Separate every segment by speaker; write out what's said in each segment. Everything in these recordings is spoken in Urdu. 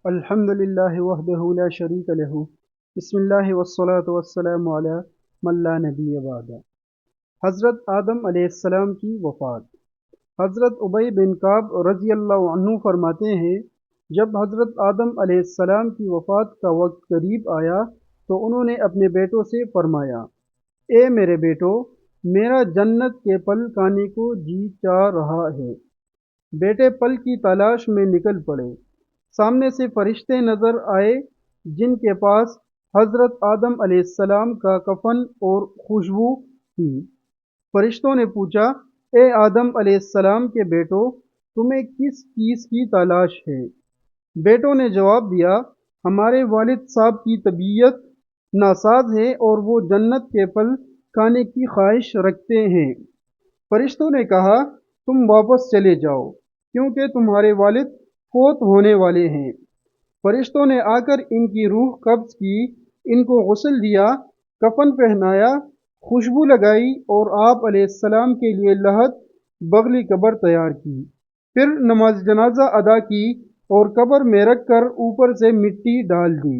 Speaker 1: الحمد للہ وحدہ لا شریک لہ بسم اللہ والصلاة والسلام علی من لا نبی بعد۔ حضرت آدم علیہ السلام کی وفات۔ حضرت ابی بن کعب رضی اللہ عنہ فرماتے ہیں، جب حضرت آدم علیہ السلام کی وفات کا وقت قریب آیا تو انہوں نے اپنے بیٹوں سے فرمایا، اے میرے بیٹو، میرا جنت کے پل کھانے کو جی چاہ رہا ہے۔ بیٹے پل کی تلاش میں نکل پڑے۔ سامنے سے فرشتے نظر آئے جن کے پاس حضرت آدم علیہ السلام کا کفن اور خوشبو تھی۔ فرشتوں نے پوچھا، اے آدم علیہ السلام کے بیٹو، تمہیں کس چیز کی تلاش ہے؟ بیٹوں نے جواب دیا، ہمارے والد صاحب کی طبیعت ناساز ہے اور وہ جنت کے پھل کھانے کی خواہش رکھتے ہیں۔ فرشتوں نے کہا، تم واپس چلے جاؤ کیونکہ تمہارے والد فوت ہونے والے ہیں۔ فرشتوں نے آ کر ان کی روح قبض کی، ان کو غسل دیا، کفن پہنایا، خوشبو لگائی اور آپ علیہ السلام کے لیے لحد بغلی قبر تیار کی۔ پھر نماز جنازہ ادا کی اور قبر میں رکھ کر اوپر سے مٹی ڈال دی۔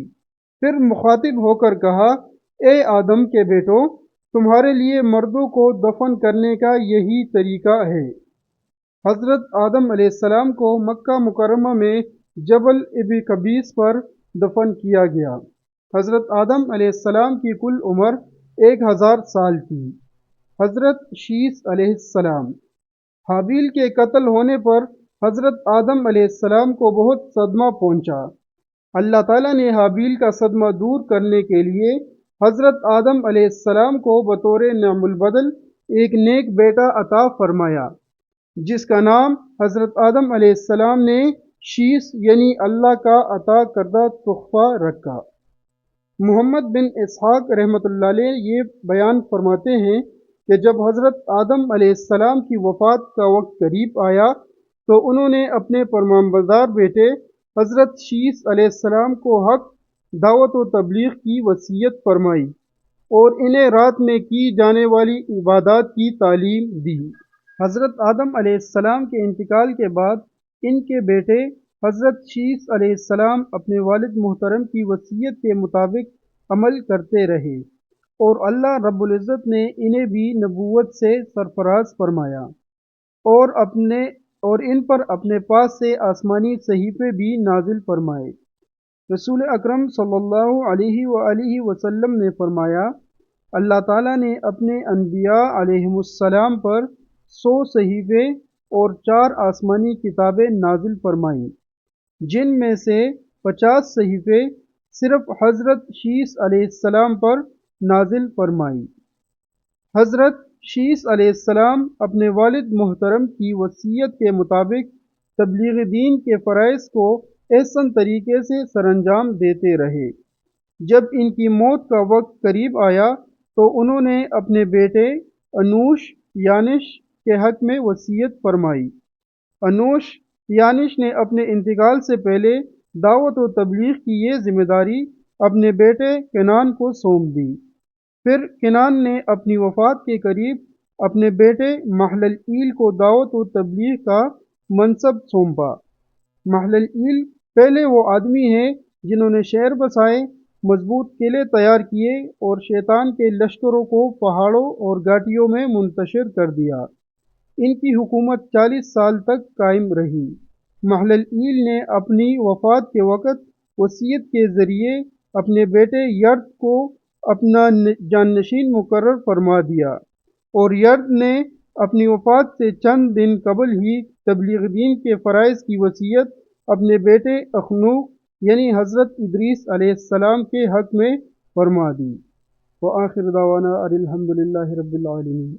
Speaker 1: پھر مخاطب ہو کر کہا، اے آدم کے بیٹو، تمہارے لیے مردوں کو دفن کرنے کا یہی طریقہ ہے۔ حضرت آدم علیہ السلام کو مکہ مکرمہ میں جبل ابی قبیس پر دفن کیا گیا۔ حضرت آدم علیہ السلام کی کل عمر 1000 سال تھی۔ حضرت شیث علیہ السلام۔ حابیل کے قتل ہونے پر حضرت آدم علیہ السلام کو بہت صدمہ پہنچا۔ اللہ تعالیٰ نے حابیل کا صدمہ دور کرنے کے لیے حضرت آدم علیہ السلام کو بطور نعم البدل ایک نیک بیٹا عطا فرمایا، جس کا نام حضرت آدم علیہ السلام نے شیث یعنی اللہ کا عطا کردہ تحفہ رکھا۔ محمد بن اسحاق رحمۃ اللہ علیہ یہ بیان فرماتے ہیں کہ جب حضرت آدم علیہ السلام کی وفات کا وقت قریب آیا تو انہوں نے اپنے فرمانبردار بیٹے حضرت شیث علیہ السلام کو حق، دعوت و تبلیغ کی وصیت فرمائی اور انہیں رات میں کی جانے والی عبادات کی تعلیم دی۔ حضرت آدم علیہ السلام کے انتقال کے بعد ان کے بیٹے حضرت شیث علیہ السلام اپنے والد محترم کی وصیت کے مطابق عمل کرتے رہے اور اللہ رب العزت نے انہیں بھی نبوت سے سرفراز فرمایا اور ان پر اپنے پاس سے آسمانی صحیفے بھی نازل فرمائے۔ رسول اکرم صلی اللہ علیہ وآلہ وسلم نے فرمایا، اللہ تعالیٰ نے اپنے انبیاء علیہم السلام پر 100 صحیفے اور 4 آسمانی کتابیں نازل فرمائیں، جن میں سے 50 صحیفے صرف حضرت شیث علیہ السلام پر نازل فرمائی۔ حضرت شیث علیہ السلام اپنے والد محترم کی وصیت کے مطابق تبلیغ دین کے فرائض کو احسن طریقے سے سرانجام دیتے رہے۔ جب ان کی موت کا وقت قریب آیا تو انہوں نے اپنے بیٹے انوش یانش کے حق میں وصیت فرمائی۔ انوش یانش نے اپنے انتقال سے پہلے دعوت و تبلیغ کی یہ ذمہ داری اپنے بیٹے کنان کو سونپ دی۔ پھر کنان نے اپنی وفات کے قریب اپنے بیٹے محللئیل کو دعوت و تبلیغ کا منصب سونپا۔ محللئیل پہلے وہ آدمی ہیں جنہوں نے شہر بسائے، مضبوط قلعے تیار کیے اور شیطان کے لشکروں کو پہاڑوں اور گھاٹیوں میں منتشر کر دیا۔ ان کی حکومت 40 سال تک قائم رہی۔ محللئیل نے اپنی وفات کے وقت وصیت کے ذریعے اپنے بیٹے یرد کو اپنا جانشین مقرر فرما دیا اور یرد نے اپنی وفات سے چند دن قبل ہی تبلیغ دین کے فرائض کی وصیت اپنے بیٹے اخنوخ یعنی حضرت ادریس علیہ السلام کے حق میں فرما دی۔ وآخر دعوانا ان الحمد للہ رب العالمین۔